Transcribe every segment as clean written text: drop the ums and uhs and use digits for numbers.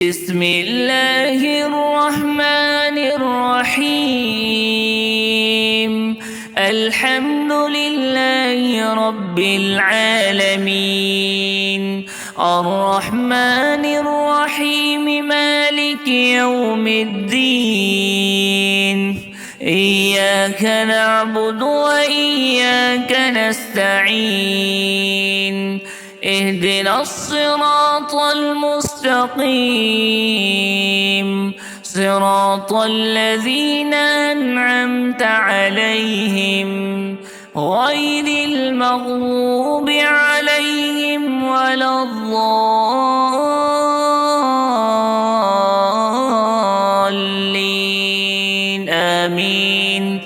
بسم الله الرحمن الرحيم. الحمد لله رب العالمين، الرحمن الرحيم، مالك يوم الدين. إياك نعبد وإياك نستعين. اهدنا الصراط المستقيم، صراط الذين أنعمت عليهم غير المغضوب عليهم ولا الضالين. آمين.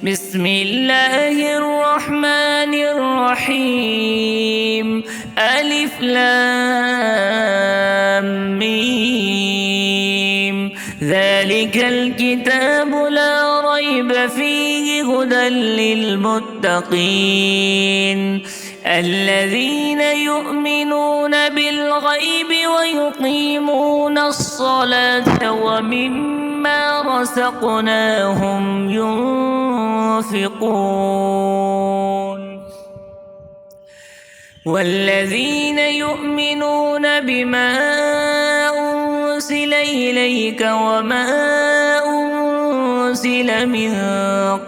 بسم الله الرحمن الرحيم. ألف لام ميم. ذلك الكتاب لا ريب فيه هدى للمتقين الذين يؤمنون بالغيب ويقيمون الصلاة ومما رزقناهم ينفقون. والذين يؤمنون بما أنزل إليك وما أنزل من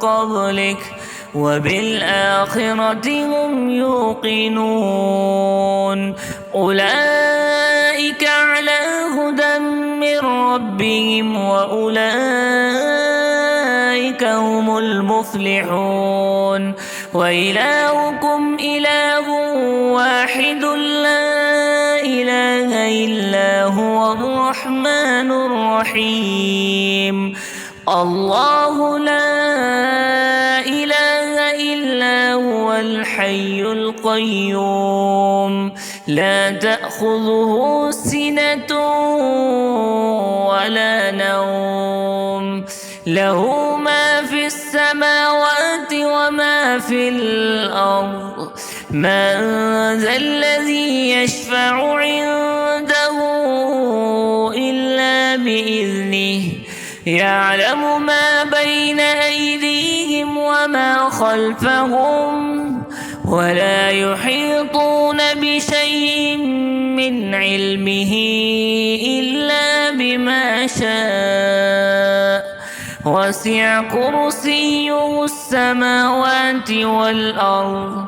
قبلك وبالآخرة هم يوقنون. أولئك على هدى من ربهم وأولئك هم المفلحون. وإلهكم إله واحد لا إله إلا هو الرحمن الرحيم. الله لا إله إلا هو الحي القيوم، لا تأخذه سنة ولا نوم، له ما في السماوات وما في الأرض. من ذا الذي يشفع عنده إلا بإذنه، يعلم ما بين أيديهم وما خلفهم، ولا يحيطون بشيء من علمه إلا بما شاء. وسع كرسيه السماوات والأرض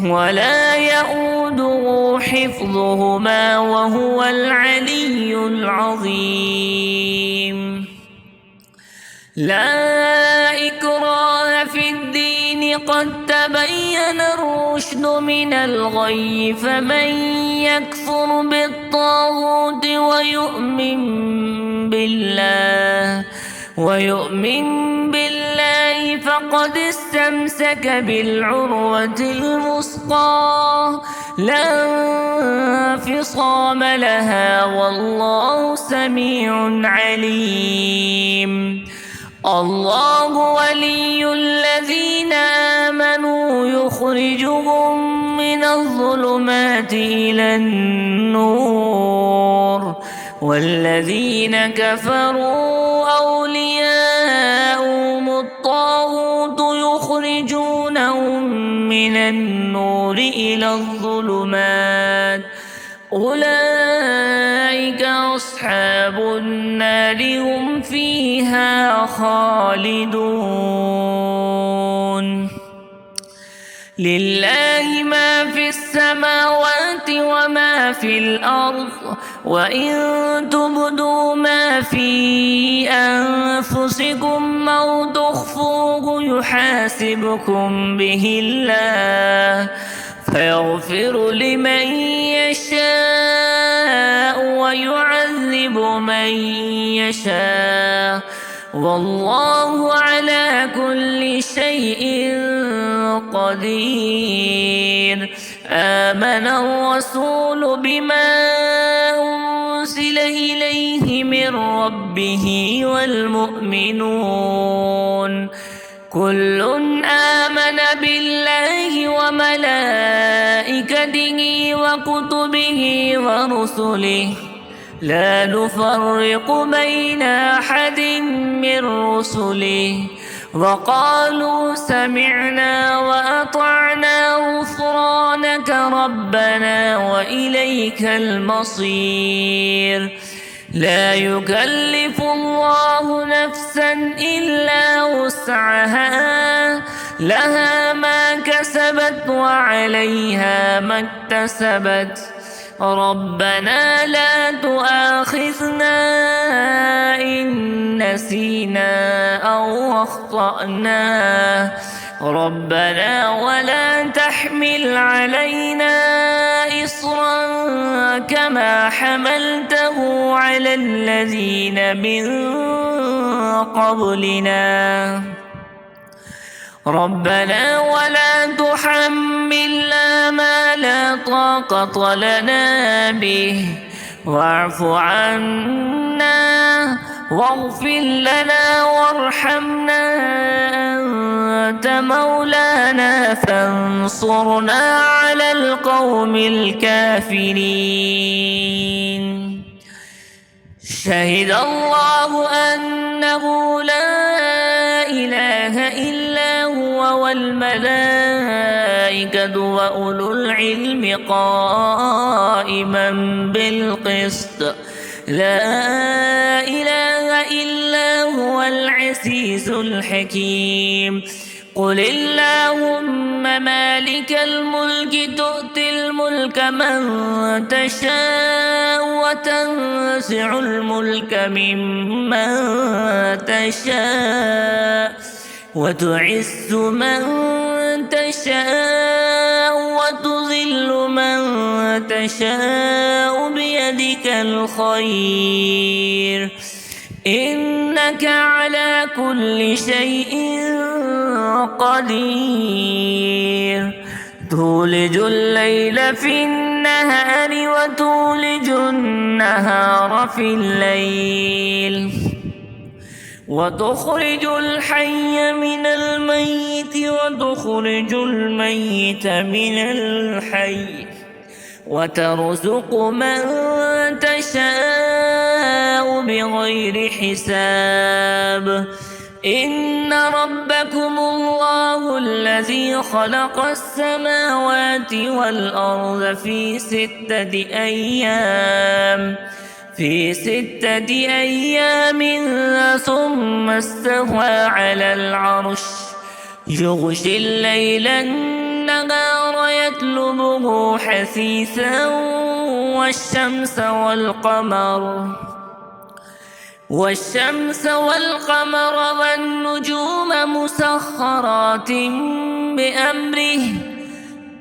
ولا يئوده حفظهما وهو العلي العظيم. لا إكراه في الدين، قد تبين الرشد من الغي. فمن يكفر بالطاغوت ويؤمن بالله فقد استمسك بالعروة الوثقى لا انفصام لها، والله سميع عليم. الله ولي الذين آمنوا يخرجهم من الظلمات إلى النور، والذين كفروا أولياؤهم الطاغوت يخرجونهم من النور إلى الظلمات. أولئك أصحاب النار هم فيها خالدون. لله ما في السماوات وما في الأرض، وإن تبدوا ما في أنفسكم أو تخفوه يحاسبكم به الله، فيغفر لمن يشاء ويعذب من يشاء، والله على كل شيء قدير. آمن الرسول بما أنزل إليه من ربه والمؤمنون كل آمن بالله وملائكته وكتبه ورسله لا نفرق بين أحد من رسله وقالوا سمعنا وأطعنا غفرانك ربنا وإليك المصير. لا يكلف الله نفسا إلا وسعها لها ما كسبت وعليها ما اكتسبت ربنا لا تؤاخذنا إن نسينا أو أخطأنا ربنا ولا تحمل علينا إصرا كما حملته على الذين من قبلنا ربنا ولا تحملنا ما لا طاقة لنا به واعف عنا واغفر لنا وارحمنا أنت مولانا فانصرنا على القوم الكافرين. شهد الله أنه لا إله إلا هو والملائكة وأولو العلم قائما بالقسط لا إله إلا هو العزيز الحكيم. قل اللهم مالك الملك تؤتي الملك من تشاء وتنزع الملك ممن تشاء وتعز من تشاء وتذل من تشاء بيدك الخير إنك على كل شيء قدير. تولج الليل في النهار وتولج النهار في الليل وتخرج الحي من الميت وتخرج الميت من الحي وترزق من تشاء بغير حساب. إن ربكم الله الذي خلق السماوات والأرض في 6 أيام ثم استوى على العرش يغشي الليل النهار يطلبه حثيثا والشمس والقمر والنجوم مسخرات بأمره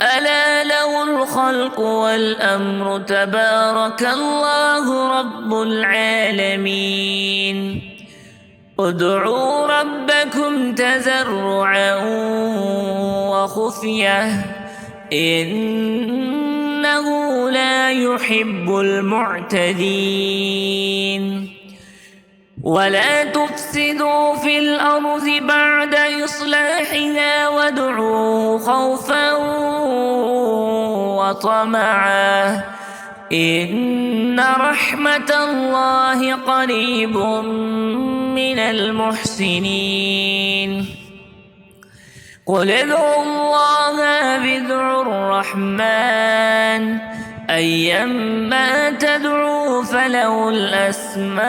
ألا له الخلق والأمر تبارك الله رب العالمين. ادعوا ربكم تضرعا وخفية إنه لا يحب المعتدين. ولا تفسدوا في الأرض بعد إصلاحها وادعوه خوفا وطمعا إن رحمة الله قريب من المحسنين. قل ادعوا الله ادعوا الرحمن أيما تدعوا فله الأسماء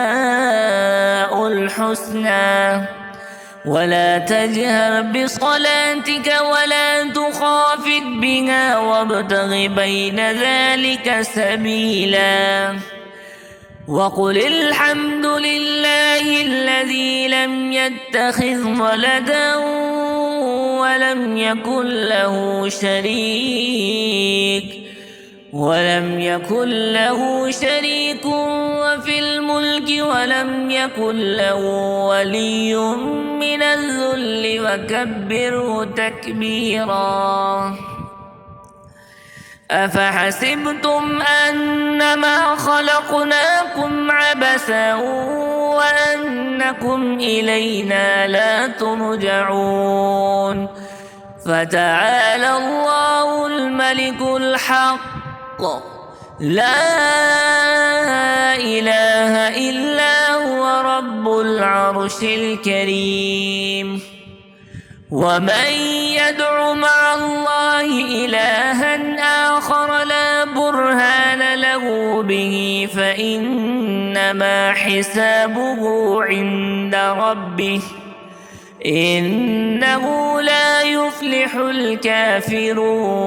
الحسنى ولا تجهر بصلاتك ولا تخافت بها وابتغ بين ذلك سبيلا. وقل الحمد لله الذي لم يتخذ ولدا ولم يكن له شريك وفي الملك ولم يكن له ولي من الذل وكبره تكبيرا. أفحسبتم أنما خلقناكم عبثا وأنكم إلينا لا ترجعون. فتعالى الله الملك الحق لا إله إلا هو رب العرش الكريم. ومن يدع مع الله إلها آخر لا برهان له به فإنما حسابه عند ربه إنه لا يفلح الكافرون.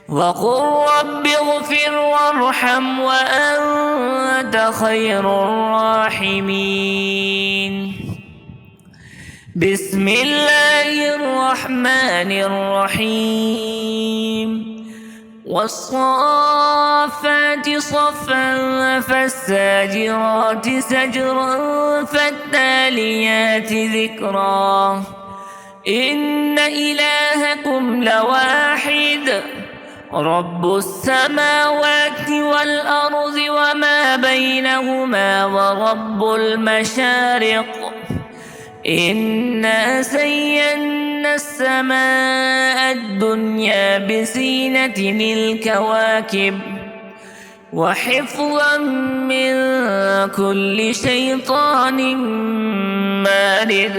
وقل رب اغفر وارحم وأنت خير الراحمين. بسم الله الرحمن الرحيم. والصافات صفا فالساجرات سجرا فالتاليات ذكرا. إن إلهكم لواحد رب السماوات والأرض وما بينهما ورب المشارق. إنا زينا السماء الدنيا بزينة الكواكب وحفظا من كل شيطان مارد.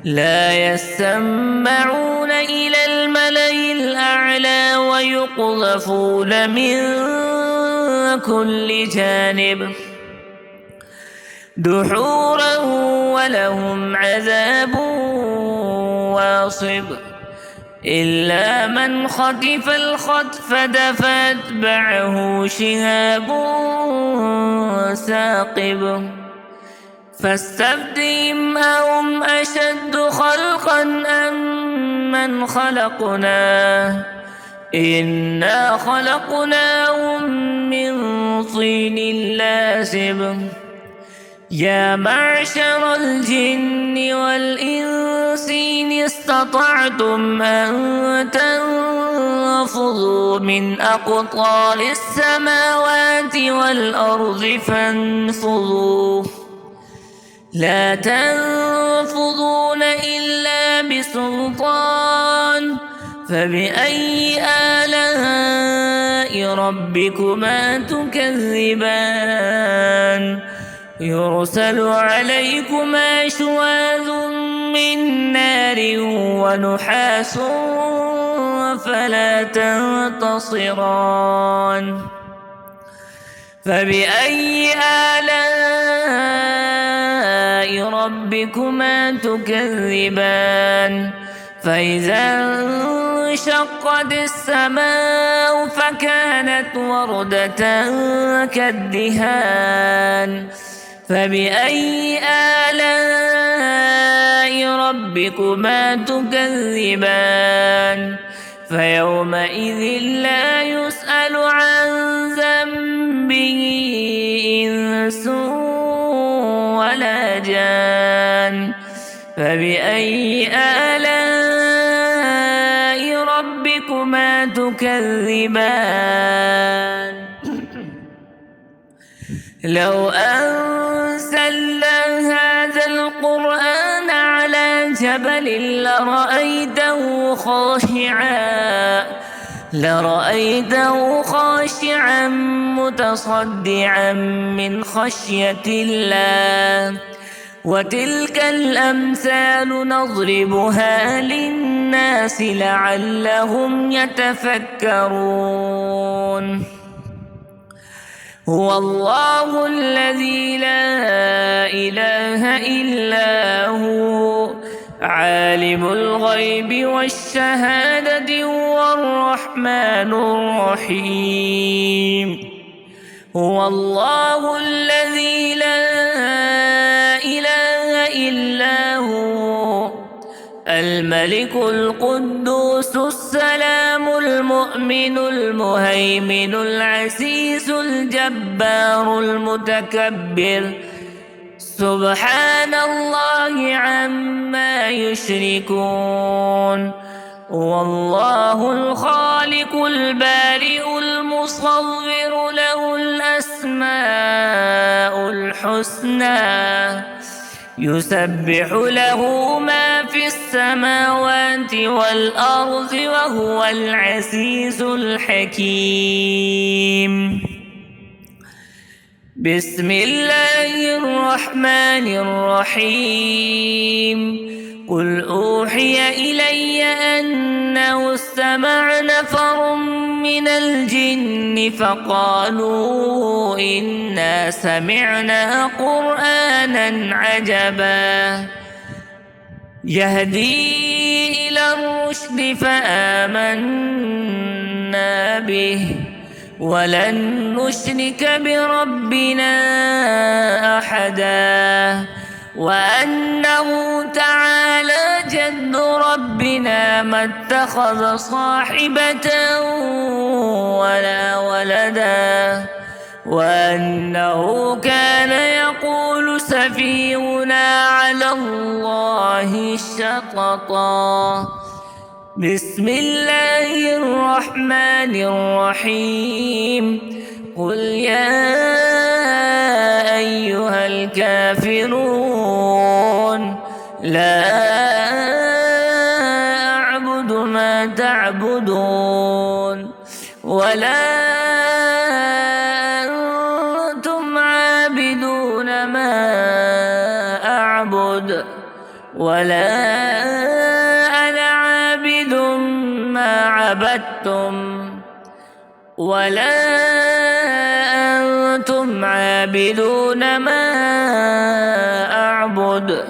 لا يسمعون إلى الملأ الأعلى ويقذفون من كل جانب دحورا ولهم عذاب واصب. إلا من خطف الخطفة فاتبعه شهاب ثاقب. فاستفتهم أهم أشد خلقا أم من خلقنا إنا خلقناهم من طين لازب. يا معشر الجن والإنس إن استطعتم أن تنفذوا من أقطار السماوات والأرض فانفذوا لا تنفذون إلا بسلطان. فبأي آلاء ربكما تكذبان. يرسل عليكما شواذ من نار ونحاس فلا تنتصران. فبأي آلاء ربكما تكذبان. فإذا انشقت السماء فكانت وردة كالدهان. فبأي آلاء ربكما تكذبان. فيومئذ لا يسأل عن ذنبه إنس ولا جان. فبأي آلاء ربكما تكذبان. لو أنزلنا هذا القرآن على جبل لرأيته خاشعا متصدعا من خشية الله. وتلك الأمثال نضربها للناس لعلهم يتفكرون. هو الله الذي لا إله إلا هو عالم الغيب والشهادة هو الرحمن الرحيم. هو الله الذي لا إله إلا هو الملك القدوس السلام المؤمن المهيمن العزيز الجبار المتكبر. سبحان الله عما يشركون. والله الخالق البارئ المصور له الأسماء الحسنى يسبح له ما في السماوات والأرض وهو العزيز الحكيم. بسم الله الرحمن الرحيم. قل أوحي إلي أنه استمع نفر من الجن فقالوا إنا سمعنا قرآنا عجبا يهدي إلى الرشد فآمنا به ولن نشرك بربنا أحدا وأنه تعالى جد ربنا ما اتخذ صاحبة ولا ولدا وأنه كان يقول سفيهنا على الله شططا. بسم الله الرحمن الرحيم. قل يا أيها الكافرون لا أعبد ما تعبدون ولا أنتم عابدون ما أعبد ولا أنا عابد ما عبدتم ولا أنتم عابدون ما أعبد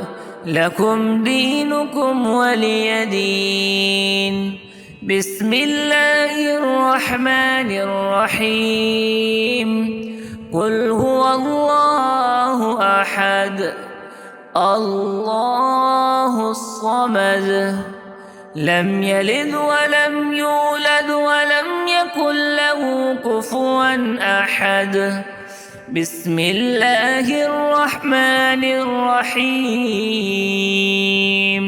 لكم دينكم ولي دين. بسم الله الرحمن الرحيم. قل هو الله أحد الله الصمد لم يلد ولم يولد ولم يكن له كفوا أحد. بسم الله الرحمن الرحيم.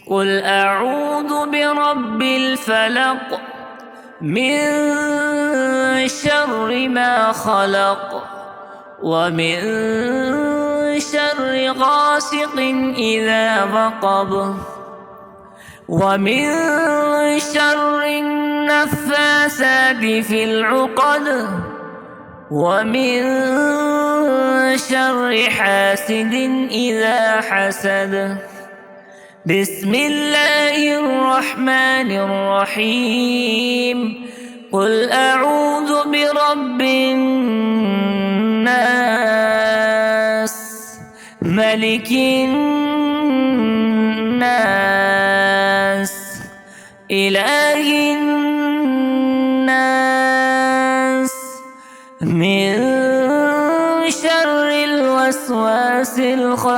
قل أعوذ برب الفلق من شر ما خلق ومن شر غاسق إذا وقب ومن شر النفاثات في العقد ومن شر حاسد إذا حسد. بسم الله الرحمن الرحيم. قل أعوذ برب الناس ملك الناس إله الناس من شر الوسواس الخناس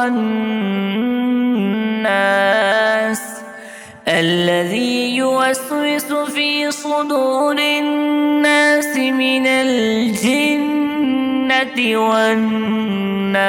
الذي يوسوس في صدور الناس من الجنة والناس.